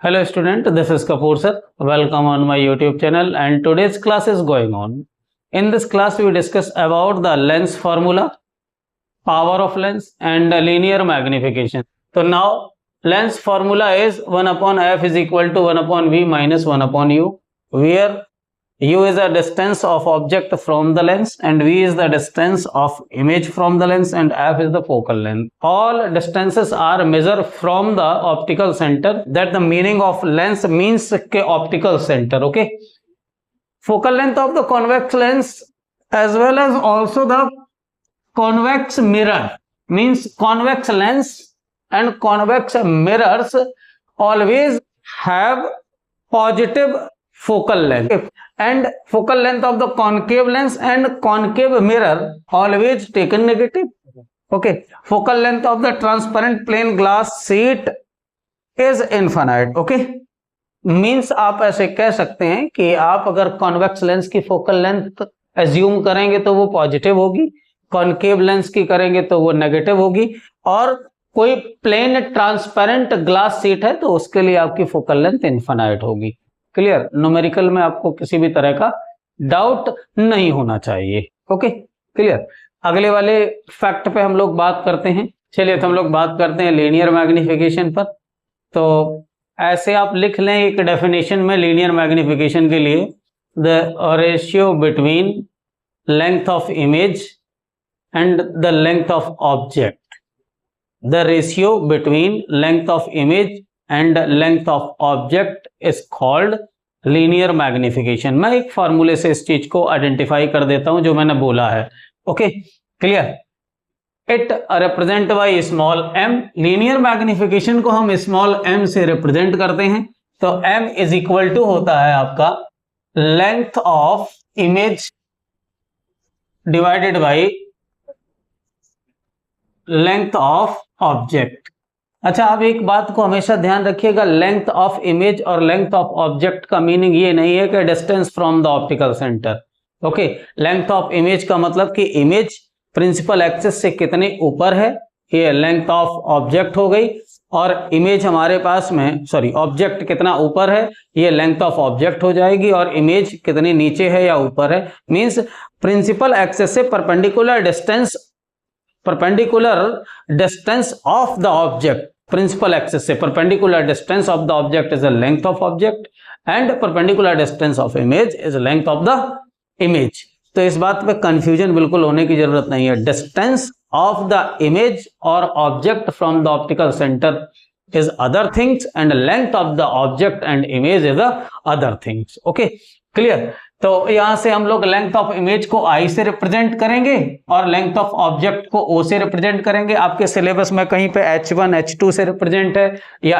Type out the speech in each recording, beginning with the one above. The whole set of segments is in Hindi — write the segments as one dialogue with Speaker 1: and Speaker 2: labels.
Speaker 1: Hello student, this is Kapoor sir. Welcome on my YouTube channel and today's class is going on. In this class we discuss about the lens formula, power of lens and linear magnification. So now lens formula is 1 upon f is equal to 1 upon v minus 1 upon u, where u is the distance of object from the lens and v is the distance of image from the lens and f is the focal length. All distances are measured from the optical center. That the meaning of lens means के optical center. Okay, focal length of the convex lens as well as also the convex mirror means convex lens and convex mirrors always have positive focal length, and focal length of the concave lens and concave mirror always taken negative. Okay, focal length of the transparent plane glass sheet is infinite. Okay, means आप ऐसे कह सकते हैं कि आप अगर कॉन्वेक्स लेंस की फोकल लेंथ एज्यूम करेंगे तो वो पॉजिटिव होगी, कॉनकेव लेंस की करेंगे तो वो नेगेटिव होगी, और कोई प्लेन ट्रांसपेरेंट ग्लास शीट है तो उसके लिए आपकी फोकल लेंथ इनफाइनाइट होगी. क्लियर? न्यूमेरिकल में आपको किसी भी तरह का डाउट नहीं होना चाहिए. Okay, clear? अगले वाले फैक्ट पे हम लोग बात करते हैं. चलिए तो हम लोग बात करते हैं लीनियर मैग्निफिकेशन पर. तो ऐसे आप लिख लें एक डेफिनेशन में लीनियर मैग्निफिकेशन के लिए, the ratio between length of image and the length of object. The ratio between length of image and length of object is called linear magnification. मैं एक फॉर्मूले से इस चीज को आइडेंटिफाई कर देता हूं जो मैंने बोला है. Okay, clear? It represent by small M. Linear magnification को हम स्मॉल एम से रिप्रेजेंट करते हैं. तो एम इज इक्वल टू होता है आपका length of image divided by length of object. अच्छा, आप एक बात को हमेशा ध्यान रखिएगा, लेंथ ऑफ इमेज और लेंथ ऑफ ऑब्जेक्ट का मीनिंग ये नहीं है कि distance from the optical centre. Okay, length of image का मतलब कि इमेज प्रिंसिपल एक्सिस से कितने ऊपर है, ये लेंथ ऑफ ऑब्जेक्ट हो गई, और इमेज हमारे पास में ऑब्जेक्ट कितना ऊपर है ये लेंथ ऑफ ऑब्जेक्ट हो जाएगी, और इमेज कितनी नीचे है या ऊपर है मींस प्रिंसिपल एक्सिस से perpendicular distance of the object. Principal axis से perpendicular distance of the object is the length of object and perpendicular distance of image is length of the image. तो इस बात पे कंफ्यूजन बिल्कुल होने की जरूरत नहीं है. डिस्टेंस ऑफ द इमेज और object from the optical centre is other things and length of the object and image is other things. Okay, clear? तो यहां से हम लोग लेंथ ऑफ इमेज को आई से रिप्रेजेंट करेंगे और लेंथ ऑफ ऑब्जेक्ट को ओ से रिप्रेजेंट करेंगे. आपके सिलेबस में कहीं पे H1 H2 से रिप्रेजेंट है या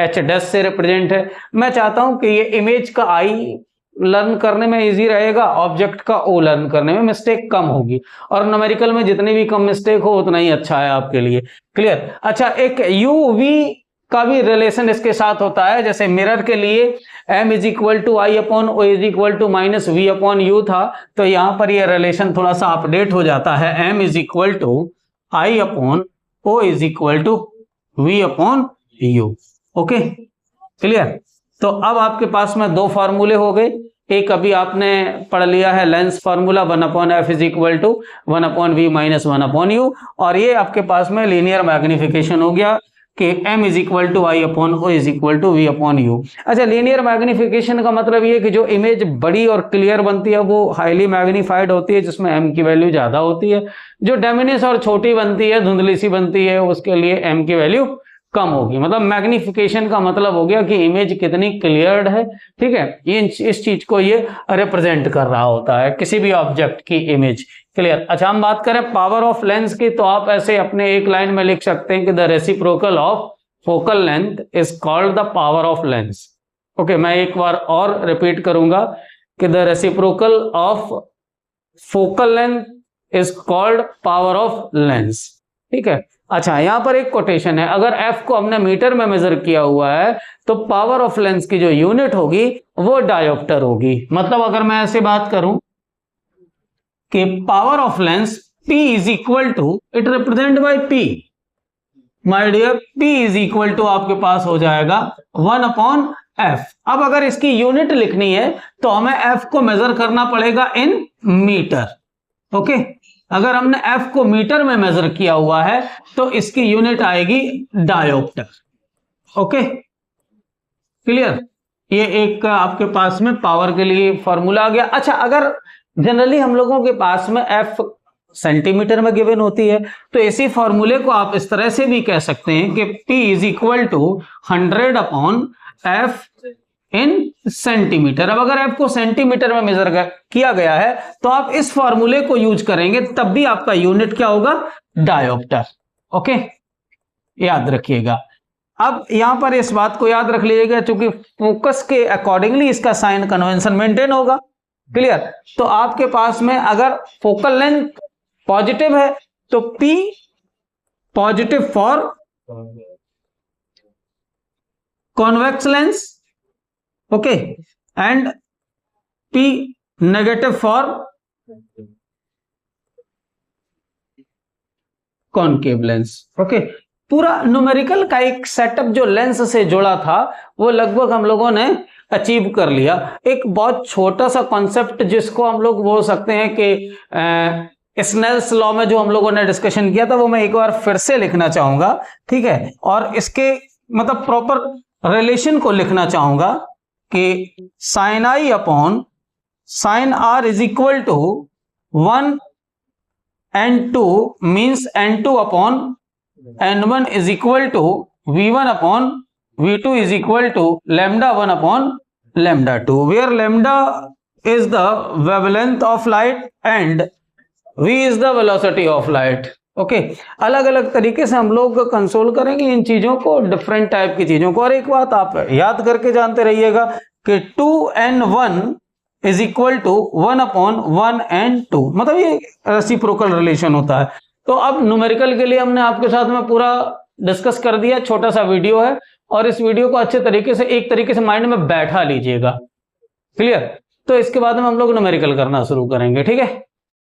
Speaker 1: H से रिप्रेजेंट है. मैं चाहता हूं कि ये इमेज का आई लर्न करने में इजी रहेगा, ऑब्जेक्ट का ओ लर्न करने में मिस्टेक कम होगी, और न्यूमेरिकल में जितनी भी कम मिस्टेक हो उतना ही अच्छा है आपके लिए. क्लियर? अच्छा, एक यू वी का भी रिलेशन इसके साथ होता है. जैसे मिरर के लिए m is equal to I upon O is equal to minus V upon U था, तो यहां पर ये रिलेशन थोड़ा सा अपडेट हो जाता है. m is equal to I upon O is equal to V upon U. Okay, clear? तो अब आपके पास में दो फार्मूले हो गए. एक अभी आपने पढ़ लिया है lens formula 1 upon F is equal to 1 upon V minus 1 upon U, और ये आपके पास में लीनियर मैग्निफिकेशन हो गया कि m is equal to I upon O is equal to V upon U. अच्छा, लीनियर मैग्निफिकेशन का मतलब ये कि जो इमेज बड़ी और क्लियर बनती है वो हाईली मैग्नीफाइड होती है, जिसमें m की वैल्यू ज्यादा होती है. जो डिमिनिश और छोटी बनती है, धुंधली सी बनती है, उसके लिए m की वैल्यू कम होगी. मतलब मैग्निफिकेशन का मतलब हो गया कि इमेज कितनी क्लियर्ड है. ठीक है, ये इस चीज को ये रिप्रेजेंट कर रहा होता है, किसी भी ऑब्जेक्ट की इमेज. क्लियर? अच्छा, हम बात करें पावर ऑफ लेंस की, तो आप ऐसे अपने एक लाइन में लिख सकते हैं कि the reciprocal of focal length is called the power of lens. Okay, मैं एक बार और रिपीट करूंगा कि the reciprocal of focal length is called power of lens. ठीक है. अच्छा, यहां पर एक कोटेशन है, अगर f को हमने मीटर में मेजर किया हुआ है तो पावर ऑफ लेंस की जो यूनिट होगी वो डायोप्टर होगी. मतलब अगर मैं ऐसे बात करूं कि power of lens P is equal to, it represent by P, my dear P is equal to आपके पास हो जाएगा 1/f। अब अगर इसकी यूनिट लिखनी है तो हमें f को मेजर करना पड़ेगा इन मीटर। ओके, अगर हमने f को मीटर में मेजर किया हुआ है तो इसकी यूनिट आएगी डायोप्टर। Okay, clear. ये एक आपके पास में पावर के लिए फॉर्मूला आ गया। अच्छा, अगर जनरली हम लोगों के पास में f सेंटीमीटर में गिवन होती है तो इसी फॉर्मूले को आप इस तरह से भी कह सकते हैं कि P is equal to 100/f इन सेंटीमीटर। अब अगर f को सेंटीमीटर में मेजर किया गया है तो आप इस फॉर्मूले को यूज करेंगे, तब भी आपका यूनिट क्या होगा, डायोप्टर। ओके, याद रखिएगा। अब यहां पर इस बात को याद रख लीजिएगा, क्योंकि फोकस के अकॉर्डिंगली इसका साइन कन्वेंशन मेंटेन होगा। क्लियर। तो आपके पास में अगर फोकल लेंथ पॉजिटिव है तो P positive for convex lens, okay, and P negative for concave lens. Okay, पूरा न्यूमेरिकल का एक सेटअप जो लेंस से जुड़ा था वो लगभग हम लोगों ने अचीव कर लिया। एक बहुत छोटा सा कॉन्सेप्ट जिसको हम लोग बोल सकते हैं कि स्नेल्स लॉ में जो हम लोगों ने डिस्कशन किया था वो मैं एक बार फिर से लिखना चाहूंगा, ठीक है, और इसके मतलब प्रॉपर रिलेशन को लिखना चाहूंगा कि sine I upon sine R is equal to 1 n2 means n2 upon n1 is equal to v1 upon v2 is equal to lambda 1 upon lambda 2, where lambda is the wavelength of light and v is the velocity of light. Okay, अलग अलग तरीके से हम लोग कंसोल करेंगे इन चीजों को, डिफरेंट टाइप की चीजों को। और एक बात आप याद करके जानते रहिएगा कि 2n1 is equal to 1/1n2, मतलब ये रेसिप्रोकल रिलेशन होता है। तो अब न्यूमेरिकल के लिए हमने आपके साथ में पूरा डिस्कस कर दिया, छोटा सा वीडियो है और इस वीडियो को अच्छे तरीके से एक तरीके से माइंड में बैठा लीजिएगा। क्लियर। तो इसके बाद में हम लोग न्यूमेरिकल करना शुरू करेंगे, ठीक है।